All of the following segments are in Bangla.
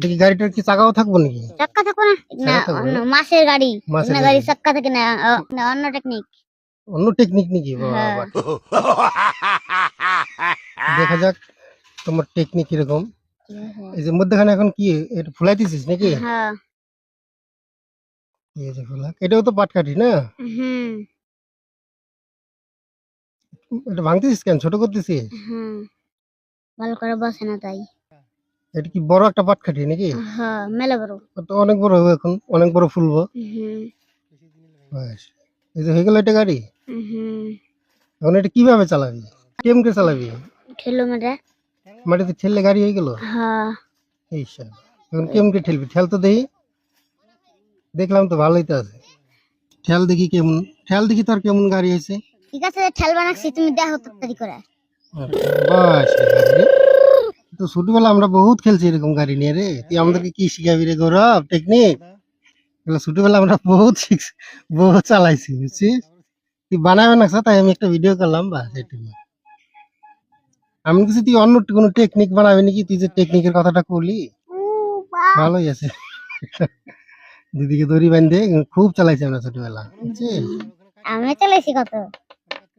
দেখি গাড়িটার কি চাকাও থাকবো নাকি? চাক্কা থাকো না? না, চাকা থাকবে না? মাসের গাড়ি। মাছের না, গাড়ি। গাড়ি চাক্কা থাকে না, না, অন্য টেকনিক। অন্য টেকনিক নাকি? হ্যাঁ। বাবা, দেখা যাক তোমার টেকনিক কিরকম। এই যে মধ্যখানে এখন কি এটা ফুলাইতেছিস নাকি? হ্যাঁ। এই যে ফুলা, এটাও তো পাটকাঠি না? হুম। এটা ভাঙতেছিস কেন? ছোট করতেছিস? হুম। ভালো করে বসে না তাই। এটা কি বড় একটা পাটকাঠি নাকি? হ্যাঁ, মেলা বড়। তো অনেক বড় হবে, এখন অনেক বড় ফুলবো। হুম। ব্যাস, এই যে হয়ে গেল এটা গাড়ি। হুম। এখন এটা কিভাবে চালাবি? কেমনে চালাবি? ঠেলো মেরে। মাটিতে ঠেললে গাড়ি হয়ে গেল? হ্যাঁ। এই শালা, এখন কেমনে ঠেলবি? ঠেল তো দেখি। দেখলাম তো ভালোই তো আছে। ঠেল দেখি কেমন, ঠেল দেখি তোর কেমন গাড়ি হয়েছে। ঠিক আছে, ঠেল বানাচ্ছি, তুমি দেখো তাড়াতাড়ি করে। বাস রে, তো ছোটবেলা আমরা বহুত খেলছি এরকম গাড়ি নিয়ে রে। তুই আমাদেরকে কি শিখাবি রে গৌরব? টেকনিক ছোটবেলা আমরা বহুত শিখছি, বহুত চালাইছি, বুঝছিস? তুই বানাবে না তাই আমি একটা ভিডিও করলাম, বাস এটুকু। আমি কিছু তুই অন্য কোনো টেকনিক বানাবি নাকি? তুই যে টেকনিকের কথাটা বললি ভালোই আছে। দিদিকে দড়ি বান্ধে খুব চালাইছি আমরা ছোটবেলা, বুঝছিস? আমি চালাইছি কত।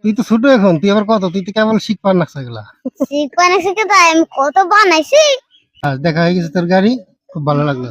তুই তো ছোট এখন, তুই আবার কত? তুই তো কেবল শিখবার না এগুলা। শিখ বানাইছি তো, আমি কত বানাইছি। আর দেখা হয়ে গেছে তোর গাড়ি, খুব ভালো লাগলো।